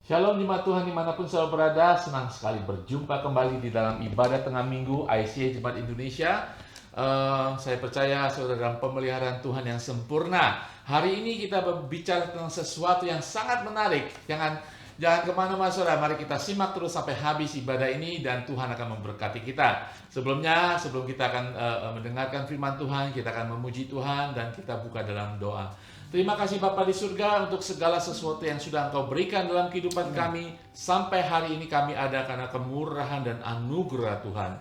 Shalom jemaat Tuhan dimanapun saudara berada, senang sekali berjumpa kembali di dalam ibadah tengah minggu ICA Jemaat Indonesia. Saya percaya saudara dalam pemeliharaan Tuhan yang sempurna. Hari ini kita berbicara tentang sesuatu yang sangat menarik. Jangan kemana-mana saudara, mari kita simak terus sampai habis ibadah ini dan Tuhan akan memberkati kita. Sebelum kita akan mendengarkan firman Tuhan, kita akan memuji Tuhan dan kita buka dalam doa. Terima kasih Bapa di surga untuk segala sesuatu yang sudah Engkau berikan dalam kehidupan kami. Sampai hari ini kami ada karena kemurahan dan anugerah Tuhan.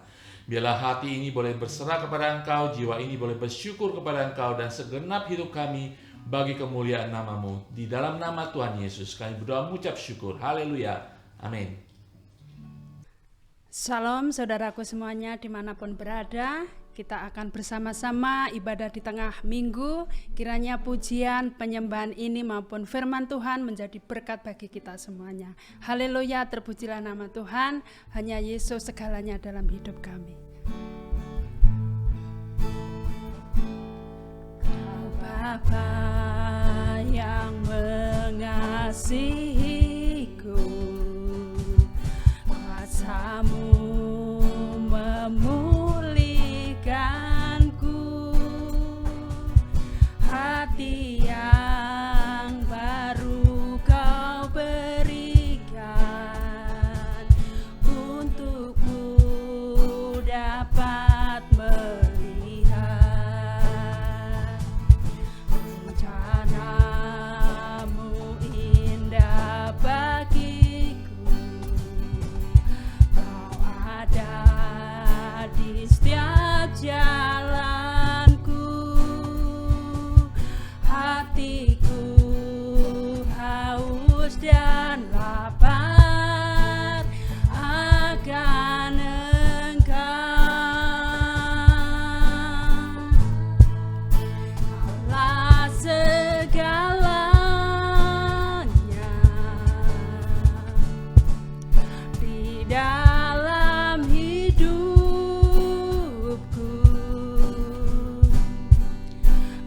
Biarlah hati ini boleh berserah kepada Engkau, jiwa ini boleh bersyukur kepada Engkau, dan segenap hidup kami bagi kemuliaan nama-Mu. Di dalam nama Tuhan Yesus kami berdoa mengucap syukur. Haleluya. Amin. Shalom saudaraku semuanya dimanapun berada. Kita akan bersama-sama ibadah di tengah minggu. Kiranya pujian, penyembahan ini maupun firman Tuhan menjadi berkat bagi kita semuanya. Haleluya, terpujilah nama Tuhan. Hanya Yesus segalanya dalam hidup kami. Kau Bapa yang mengasihiku, kuasa-Mu memulihkanku, hati yang baru Kau berikan untukku dapat melihat rencana-Mu indah bagiku. Kau ada di setiap jalanku, hatiku haus dan lapar akan Engkau. Kaulah segalanya di dalam hidupku.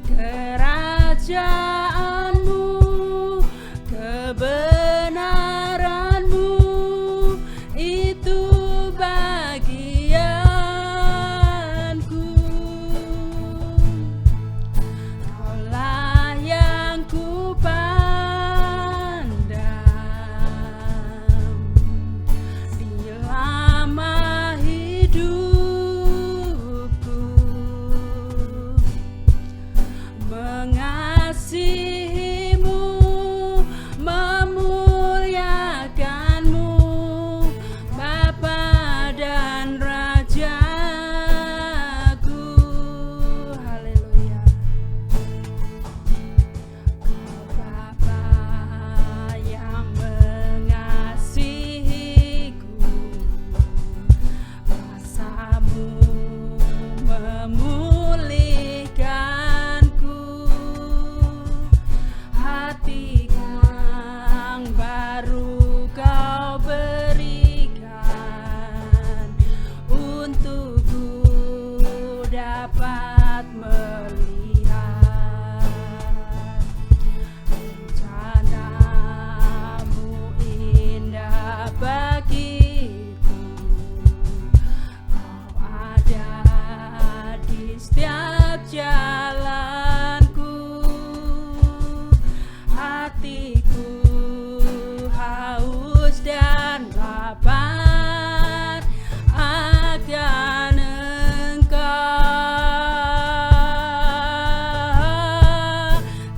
Kerajaan-Mu, kebenaran-Mu, itu bagianku. Kaulah yang ku pandang di lama hidupku, mengasihi-Mu, memuliakan-Mu, Bapa dan Rajaku. Haleluya. Kau Bapa yang mengasihiku, kuasa-Mu memulihkanku, hati yang baru Kau berikan untukku dapat melihat rencana-Mu indah bagiku. Kau ada di setiap jalanku, hatiku haus dan lapar akan Engkau.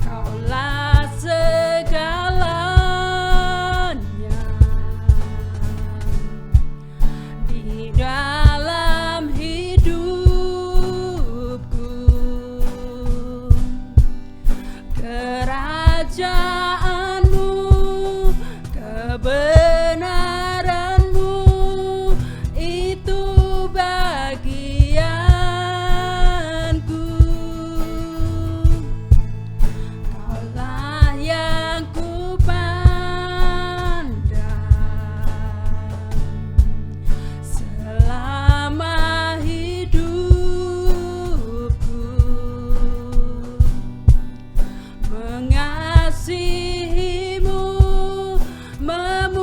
Kaulah segalanya di dalam hidupku. Kerajaan-Mu, kebenaran-Mu, itu bagianku. Kaulah yang ku pandang selama hidupku, mengasihi-Mu, memuliakan-Mu,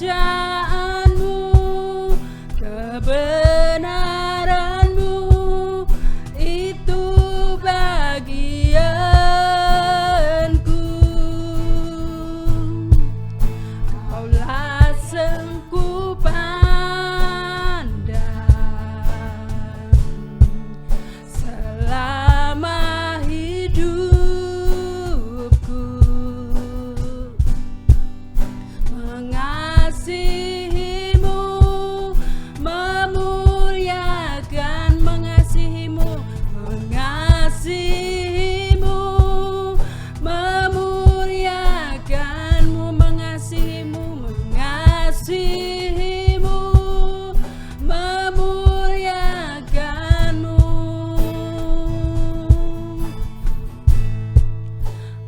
kerajaanmu, kebenaranmu, itu bagianku. Kaulah sengku pandang selama hidupku, mengasihimu, memuliakan, mengasihimu, mengasihimu, memuliakanmu, mengasihimu, mengasihimu, memuliakanmu.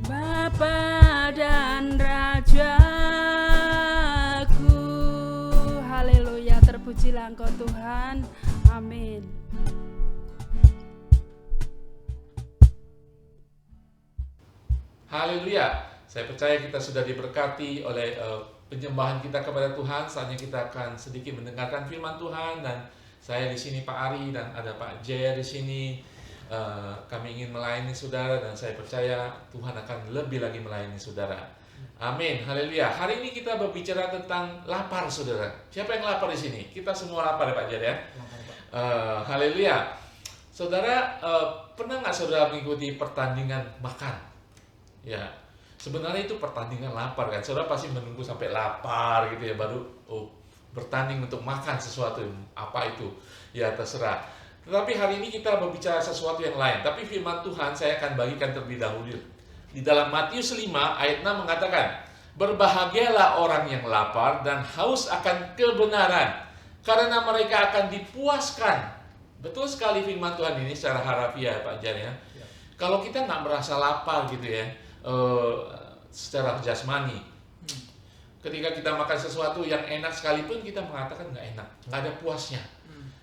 Bapa dan Rajaku. Haleluya, terpujilah Engkau Tuhan. Amin. Haleluya. Saya percaya kita sudah diberkati oleh penyembahan kita kepada Tuhan. Saatnya kita akan sedikit mendengarkan firman Tuhan, dan saya di sini Pak Ari dan ada Pak Jer di sini. Kami ingin melayani saudara, dan saya percaya Tuhan akan lebih lagi melayani saudara. Amin. Haleluya. Hari ini kita berbicara tentang lapar, saudara. Siapa yang lapar di sini? Kita semua lapar ya Pak Jer ya. Haleluya. Saudara, pernah nggak saudara mengikuti pertandingan makan? Ya, sebenarnya itu pertandingan lapar kan. Saudara pasti menunggu sampai lapar gitu ya, baru bertanding untuk makan sesuatu. Apa itu? Ya terserah. Tetapi hari ini kita berbicara sesuatu yang lain. Tapi firman Tuhan saya akan bagikan terlebih dahulu. Di dalam Matius 5 ayat 6 mengatakan, berbahagialah orang yang lapar dan haus akan kebenaran, karena mereka akan dipuaskan. Betul sekali firman Tuhan ini secara harafiah Pak Jan ya. Kalau kita nggak merasa lapar gitu ya, secara jasmani, ketika kita makan sesuatu yang enak sekalipun kita mengatakan nggak enak, nggak ada puasnya.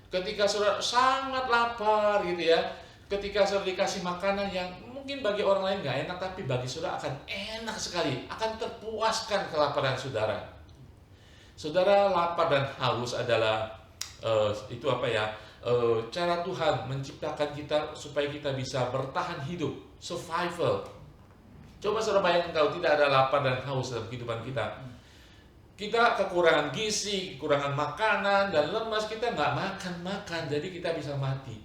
Ketika saudara sangat lapar gitu ya, ketika saudara dikasih makanan yang mungkin bagi orang lain nggak enak, tapi bagi saudara akan enak sekali, akan terpuaskan kelaparan saudara. Saudara, lapar dan haus adalah itu apa ya? Cara Tuhan menciptakan kita supaya kita bisa bertahan hidup, survival. Coba saudara bayangkan kalau tidak ada lapar dan haus dalam kehidupan kita. Kita kekurangan gizi, kekurangan makanan, dan lemas, kita nggak makan, jadi kita bisa mati.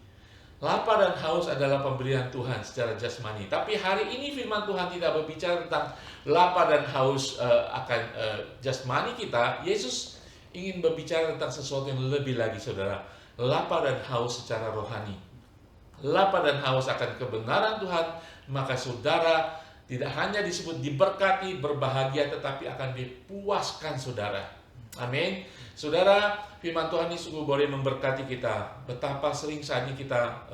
Lapar dan haus adalah pemberian Tuhan secara jasmani. Tapi hari ini firman Tuhan tidak berbicara tentang lapar dan haus akan jasmani kita. Yesus ingin berbicara tentang sesuatu yang lebih lagi, saudara. Lapar dan haus secara rohani. Lapar dan haus akan kebenaran Tuhan, maka saudara tidak hanya disebut diberkati, berbahagia, tetapi akan dipuaskan saudara. Amin. Saudara, firman Tuhan ini sungguh boleh memberkati kita. Betapa sering saat ini kita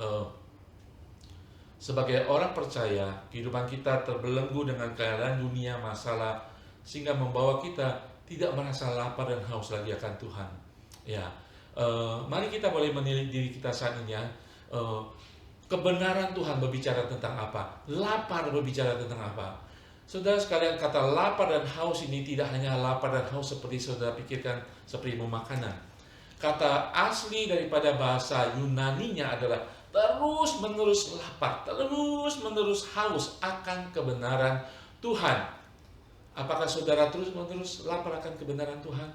sebagai orang percaya, kehidupan kita terbelenggu dengan keadaan dunia, masalah, sehingga membawa kita tidak merasa lapar dan haus lagi akan Tuhan. Ya, mari kita boleh menilik diri kita saat ini ya. Kebenaran Tuhan berbicara tentang apa? Lapar berbicara tentang apa? Saudara sekalian, kata lapar dan haus ini tidak hanya lapar dan haus seperti saudara pikirkan seperti makanan. Kata asli daripada bahasa Yunaninya adalah terus menerus lapar, terus menerus haus akan kebenaran Tuhan. Apakah saudara terus menerus lapar akan kebenaran Tuhan?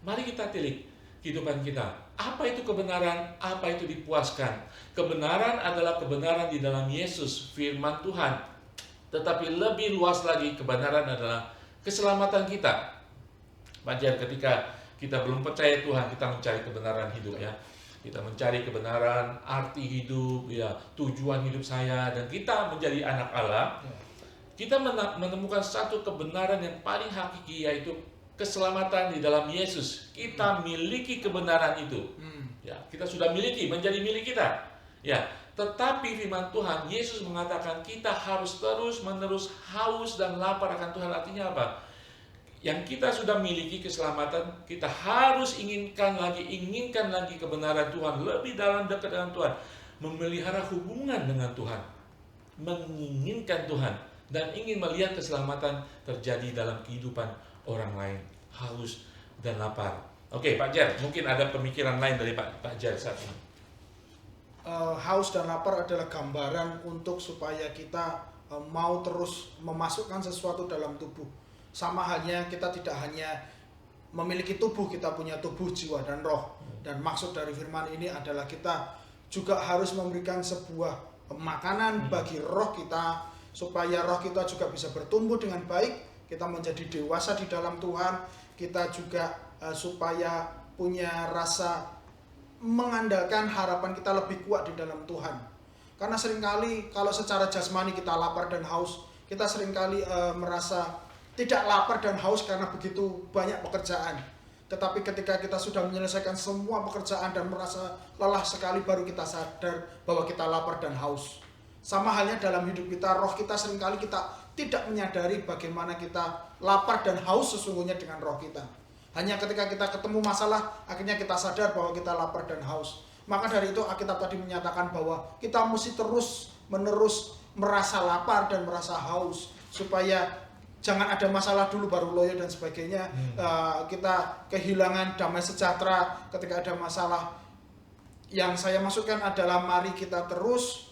Mari kita tilik kehidupan kita. Apa itu kebenaran? Apa itu dipuaskan? Kebenaran adalah kebenaran di dalam Yesus, firman Tuhan. Tetapi lebih luas lagi, kebenaran adalah keselamatan kita. Wajar ketika kita belum percaya Tuhan, kita mencari kebenaran hidup ya. Kita mencari kebenaran, arti hidup, ya, tujuan hidup saya, dan kita menjadi anak Allah. Kita menemukan satu kebenaran yang paling hakiki, yaitu keselamatan di dalam Yesus. Kita miliki kebenaran itu. Ya, kita sudah miliki, menjadi milik kita. Ya, tetapi firman Tuhan, Yesus mengatakan kita harus terus-menerus haus dan lapar akan Tuhan. Artinya apa? Yang kita sudah miliki keselamatan, kita harus inginkan lagi kebenaran Tuhan, lebih dalam dekat dengan Tuhan, memelihara hubungan dengan Tuhan, menginginkan Tuhan, dan ingin melihat keselamatan terjadi dalam kehidupan orang lain. Haus dan lapar. Oke, Pak Jar, mungkin ada pemikiran lain dari Pak Jar saat ini. Haus dan lapar adalah gambaran untuk supaya kita mau terus memasukkan sesuatu dalam tubuh. Sama halnya kita tidak hanya memiliki tubuh, kita punya tubuh, jiwa, dan roh. Dan maksud dari firman ini adalah kita juga harus memberikan sebuah makanan bagi roh kita, supaya roh kita juga bisa bertumbuh dengan baik, kita menjadi dewasa di dalam Tuhan, kita juga supaya punya rasa mengandalkan harapan kita lebih kuat di dalam Tuhan. Karena seringkali kalau secara jasmani kita lapar dan haus, kita seringkali merasa tidak lapar dan haus karena begitu banyak pekerjaan. Tetapi ketika kita sudah menyelesaikan semua pekerjaan dan merasa lelah sekali, baru kita sadar bahwa kita lapar dan haus. Sama halnya dalam hidup kita, roh kita seringkali kita tidak menyadari bagaimana kita lapar dan haus sesungguhnya dengan roh kita. Hanya ketika kita ketemu masalah, akhirnya kita sadar bahwa kita lapar dan haus. Maka dari itu Alkitab tadi menyatakan bahwa kita mesti terus menerus merasa lapar dan merasa haus, supaya jangan ada masalah dulu baru loyo dan sebagainya. Kita kehilangan damai sejahtera ketika ada masalah. Yang saya maksudkan adalah mari kita terus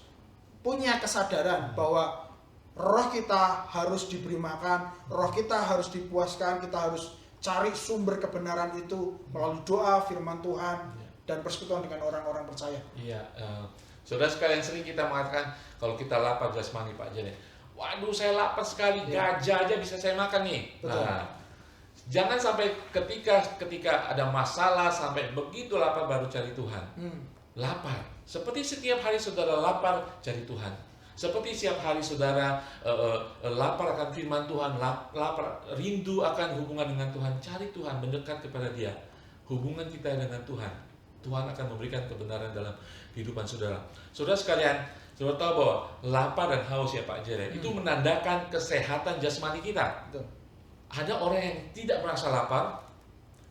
punya kesadaran bahwa roh kita harus diberi makan, roh kita harus dipuaskan, kita harus cari sumber kebenaran itu melalui doa, firman Tuhan, dan persekutuan dengan orang-orang percaya. Iya, saudara sekalian, sering kita mengatakan kalau kita lapar jasmani, Pak Jar, waduh saya lapar sekali, gajah aja bisa saya makan nih. Betul. Nah, jangan sampai ketika ada masalah sampai begitu lapar baru cari Tuhan. Lapar, seperti setiap hari saudara lapar cari Tuhan. Seperti setiap hari saudara lapar akan firman Tuhan, lapar, rindu akan hubungan dengan Tuhan, cari Tuhan, mendekat kepada Dia. Hubungan kita dengan Tuhan, Tuhan akan memberikan kebenaran dalam kehidupan saudara. Saudara sekalian, saudara tahu bahwa lapar dan haus ya Pak Jar, itu menandakan kesehatan jasmani kita. Betul. Ada orang yang tidak merasa lapar,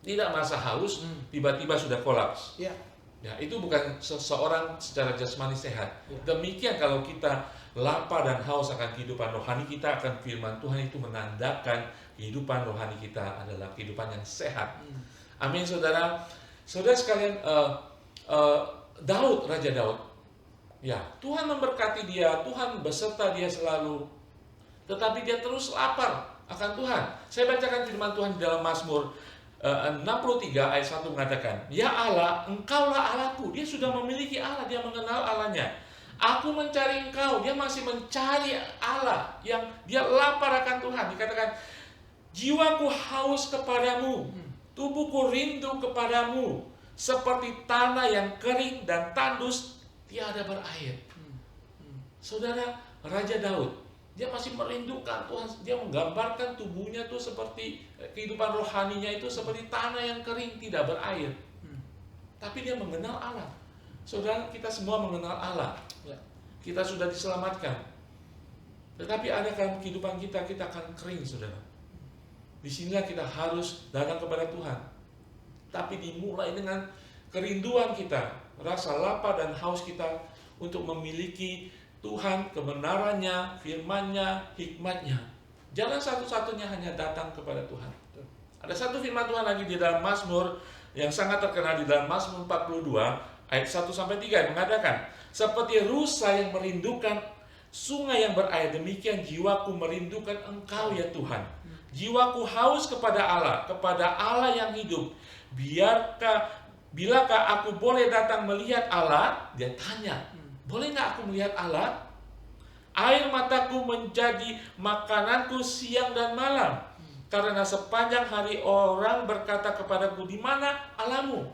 tidak merasa haus, tiba-tiba sudah kolaps. Ya. Ya, itu bukan seseorang secara jasmani sehat. Ya. Demikian kalau kita lapar dan haus akan kehidupan rohani kita, akan firman Tuhan, itu menandakan kehidupan rohani kita adalah kehidupan yang sehat. Amin, saudara. Saudara sekalian, Daud, Raja Daud, ya Tuhan memberkati dia, Tuhan beserta dia selalu, tetapi dia terus lapar akan Tuhan. Saya bacakan firman Tuhan di dalam Mazmur 63 ayat 1 mengatakan, ya Allah, Engkaulah Allahku. Dia sudah memiliki Allah, dia mengenal Allahnya. Aku mencari Engkau, dia masih mencari Allah, yang dia lapar akan Tuhan. Dikatakan, jiwaku haus kepadamu, tubuhku rindu kepadamu, seperti tanah yang kering dan tandus tiada berair. Saudara, Raja Daud, dia masih merindukan Tuhan. Dia menggambarkan tubuhnya tuh seperti kehidupan rohaninya itu seperti tanah yang kering tidak berair. Tapi dia mengenal Allah. Saudara, kita semua mengenal Allah. Kita sudah diselamatkan. Tetapi ada dalam kehidupan kita akan kering, saudara. Disinilah kita harus datang kepada Tuhan. Tapi dimulai dengan kerinduan kita, rasa lapar dan haus kita untuk memiliki Tuhan, kebenarannya, firman-Nya, hikmat-Nya. Jalan satu-satunya hanya datang kepada Tuhan. Ada satu firman Tuhan lagi di dalam Mazmur yang sangat terkenal di dalam Mazmur 42 ayat 1-3 yang mengatakan, seperti rusa yang merindukan sungai yang berair, demikian jiwaku merindukan Engkau ya Tuhan. Jiwaku haus kepada Allah yang hidup. Bilakah aku boleh datang melihat Allah? Dia tanya, boleh nggak aku melihat Allah? Air mataku menjadi makananku siang dan malam. Karena sepanjang hari orang berkata kepadaku, di mana Allahmu?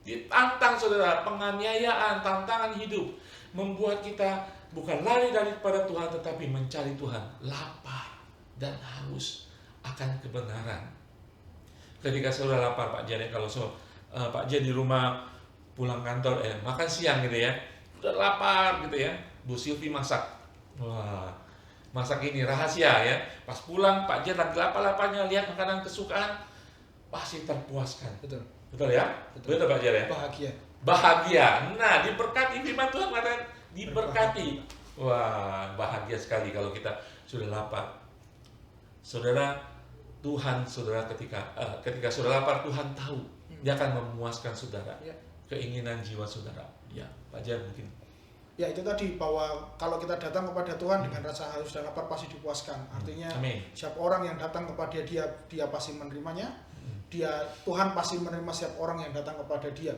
Ditantang, saudara, penganiayaan, tantangan hidup membuat kita bukan lari daripada Tuhan, tetapi mencari Tuhan, lapar dan haus akan kebenaran. Ketika saudara lapar, Pak Jan, kalau Pak Jan di rumah pulang kantor, makan siang gitu ya, udah lapar gitu ya, Bu Silvi masak, wah, masak ini rahasia ya. Pas pulang Pak Jan lagi lapar-laparnya lihat makanan kesukaan, pasti terpuaskan. Betul ya? Betul Pak Jan ya? Bahagia. Nah, diberkati, firman Tuhan mengatakan diberkati. Wah, bahagia sekali kalau kita sudah lapar. Saudara, Tuhan, saudara, ketika saudara lapar, Tuhan tahu Dia akan memuaskan saudara, Ya. keinginan jiwa saudara. Ya, Pak Jar mungkin. Ya, itu tadi bahwa kalau kita datang kepada Tuhan dengan rasa haus dan lapar pasti dipuaskan. Artinya Amin. setiap orang yang datang kepada dia pasti menerimanya. Tuhan pasti menerima setiap orang yang datang kepada Dia.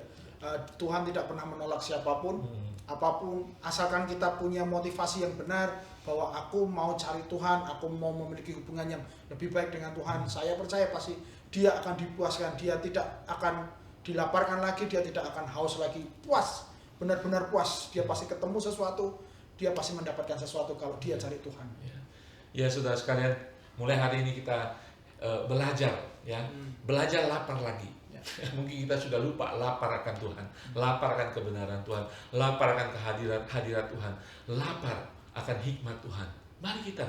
Tuhan tidak pernah menolak siapapun, apapun, asalkan kita punya motivasi yang benar bahwa aku mau cari Tuhan, aku mau memiliki hubungan yang lebih baik dengan Tuhan. Saya percaya pasti Dia akan dipuaskan, Dia tidak akan dilaparkan lagi, Dia tidak akan haus lagi, puas, benar-benar puas. Dia pasti ketemu sesuatu, Dia pasti mendapatkan sesuatu kalau dia cari Tuhan. Ya, saudara sekalian, mulai hari ini kita belajar, ya, belajar lapar lagi. Ya. Mungkin kita sudah lupa lapar akan Tuhan, lapar akan kebenaran Tuhan, lapar akan hadirat Tuhan, lapar akan hikmat Tuhan. Mari kita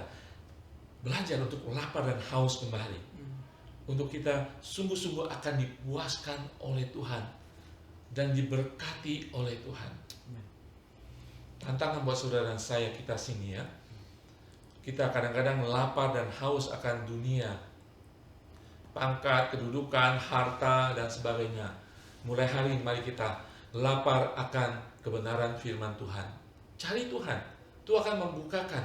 belajar untuk lapar dan haus kembali, untuk kita sungguh-sungguh akan dipuaskan oleh Tuhan dan diberkati oleh Tuhan. Tantangan buat saudara dan saya, kita sini, ya, kita kadang-kadang lapar dan haus akan dunia, pangkat, kedudukan, harta, dan sebagainya. Mulai hari ini mari kita lapar akan kebenaran firman Tuhan. Cari Tuhan, Tuhan akan membukakan.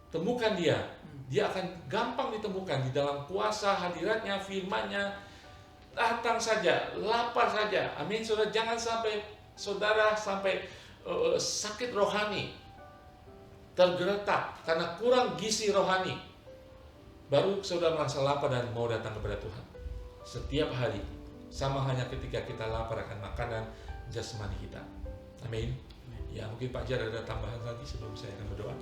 Temukan Dia, Dia akan gampang ditemukan di dalam kuasa hadiratnya, firman-Nya. Datang saja, lapar saja. Amin, saudara. Jangan sampai saudara sakit rohani, tergeletak karena kurang gizi rohani, baru saudara merasa lapar dan mau datang kepada Tuhan. Setiap hari, sama hanya ketika kita lapar akan makanan jasmani kita. Amin. Ya, mungkin Pak Jar ada tambahan lagi sebelum saya akan berdoa.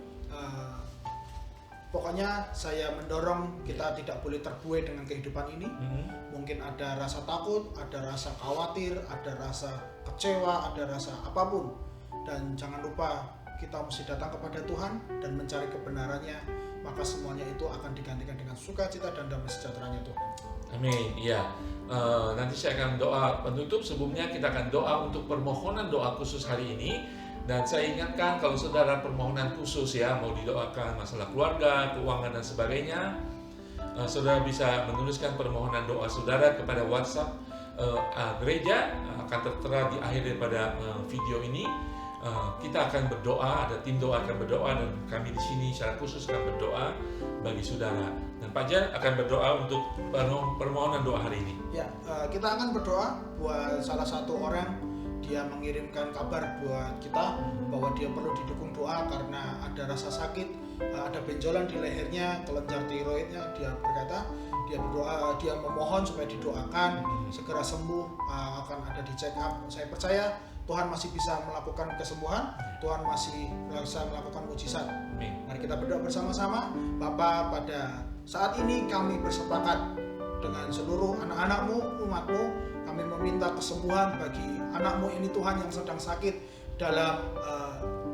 Pokoknya saya mendorong kita tidak boleh terbuai dengan kehidupan ini. Mungkin ada rasa takut, ada rasa khawatir, ada rasa kecewa, ada rasa apapun. Dan jangan lupa kita mesti datang kepada Tuhan dan mencari kebenarannya, maka semuanya itu akan digantikan dengan sukacita dan damai sejahteranya Tuhan. Amin. Iya. Nanti saya akan doa penutup. Sebelumnya kita akan doa untuk permohonan doa khusus hari ini. Dan saya ingatkan kalau saudara permohonan khusus, ya, mau didoakan masalah keluarga, keuangan dan sebagainya, saudara bisa menuliskan permohonan doa saudara kepada WhatsApp gereja, akan tertera di akhir daripada video ini. Kita akan berdoa, ada tim doa akan berdoa, dan kami di sini secara khusus akan berdoa bagi saudara. Dan Pak Jan akan berdoa untuk permohonan doa hari ini. Ya, kita akan berdoa buat salah satu orang. Dia mengirimkan kabar buat kita bahwa dia perlu didukung doa karena ada rasa sakit, ada benjolan di lehernya, kelenjar tiroidnya. Dia berkata, dia berdoa, dia memohon supaya didoakan segera sembuh, akan ada di check up. Saya percaya Tuhan masih bisa melakukan kesembuhan, Tuhan masih bisa melakukan mujizat. Mari kita berdoa bersama-sama. Bapa, pada saat ini kami bersepakat dengan seluruh anak-anak-Mu, umat-Mu. Kami meminta kesembuhan bagi anak-Mu ini Tuhan yang sedang sakit dalam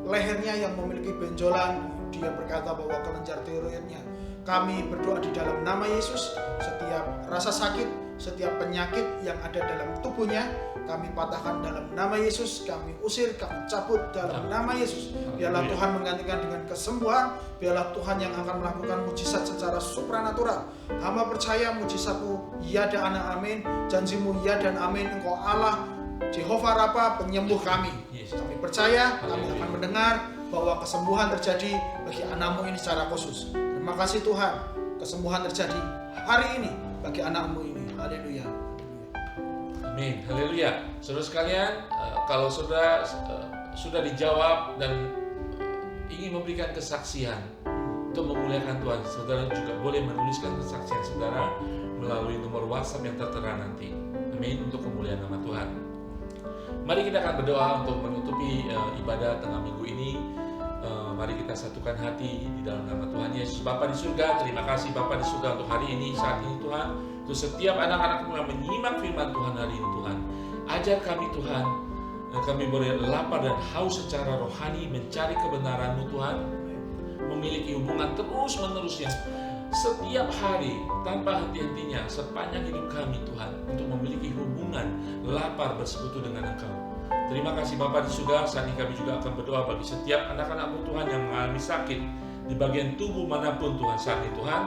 lehernya yang memiliki benjolan. Dia berkata bahwa kelenjar tiroidnya. Kami berdoa di dalam nama Yesus, setiap rasa sakit, setiap penyakit yang ada dalam tubuhnya, kami patahkan dalam nama Yesus, kami usir, kami cabut dalam nama Yesus. Biarlah Tuhan menggantikan dengan kesembuhan, biarlah Tuhan yang akan melakukan mujizat secara supranatural. Hamba percaya mujizat-Mu, ya dan amin, janji-Mu, ya dan amin. Engkau Allah, Jehovah Rafa, penyembuh kami. Kami percaya, kami akan mendengar bahwa kesembuhan terjadi bagi anak-Mu ini secara khusus. Terima kasih Tuhan, kesembuhan terjadi hari ini bagi anak-Mu ini. Haleluya. Amin, haleluya. Saudara sekalian, kalau saudara sudah dijawab dan ingin memberikan kesaksian untuk memuliakan Tuhan, saudara juga boleh menuliskan kesaksian saudara melalui nomor WhatsApp yang tertera nanti. Amin, untuk kemuliaan nama Tuhan. Mari kita akan berdoa untuk menutupi ibadah tengah minggu ini. Mari kita satukan hati di dalam nama Tuhan Yesus. Bapa di surga, terima kasih Bapa di surga untuk hari ini, saat ini Tuhan. Untuk setiap anak-anak yang menyimak firman Tuhan hari ini Tuhan. Ajar kami Tuhan, kami boleh lapar dan haus secara rohani mencari kebenaran-Mu Tuhan. Memiliki hubungan terus-menerus yang setiap hari tanpa henti-hentinya sepanjang hidup kami Tuhan. Untuk memiliki hubungan lapar bersekutu dengan Engkau. Terima kasih Bapa di surga. Saat ini kami juga akan berdoa bagi setiap anak-anak-Mu Tuhan yang mengalami sakit di bagian tubuh manapun Tuhan saat ini Tuhan.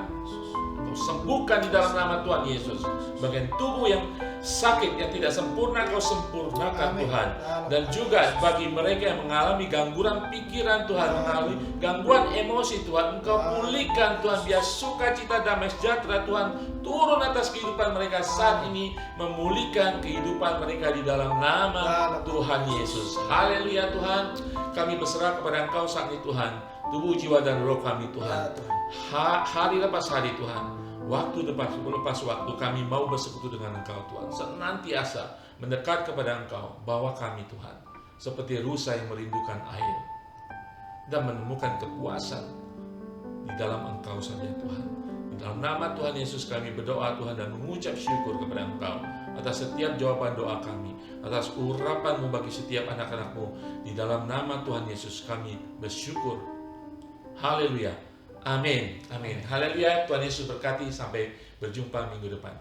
Engkau sembuhkan di dalam nama Tuhan Yesus. Bagian tubuh yang sakit, yang tidak sempurna, Engkau sempurnakan Amin. Tuhan. Dan juga bagi mereka yang mengalami gangguan pikiran Tuhan, mengalami gangguan emosi Tuhan, Engkau pulihkan Tuhan. Biar sukacita damai sejahtera Tuhan turun atas kehidupan mereka saat ini, memulihkan kehidupan mereka di dalam nama Tuhan Yesus. Haleluya Tuhan. Kami berserah kepada Engkau saat ini Tuhan, tubuh, jiwa, dan roh kami Tuhan. Hari lepas hari Tuhan, waktu lepas waktu kami mau bersekutu dengan Engkau Tuhan. Senantiasa mendekat kepada Engkau. Bawa kami Tuhan seperti rusa yang merindukan air dan menemukan kepuasan di dalam Engkau saja Tuhan. Di dalam nama Tuhan Yesus kami berdoa Tuhan, dan mengucap syukur kepada Engkau atas setiap jawaban doa kami, atas urapan-Mu bagi setiap anak-anak-Mu. Di dalam nama Tuhan Yesus kami bersyukur. Haleluya. Amin. Amin. Haleluya. Tuhan Yesus berkati. Sampai berjumpa minggu depan.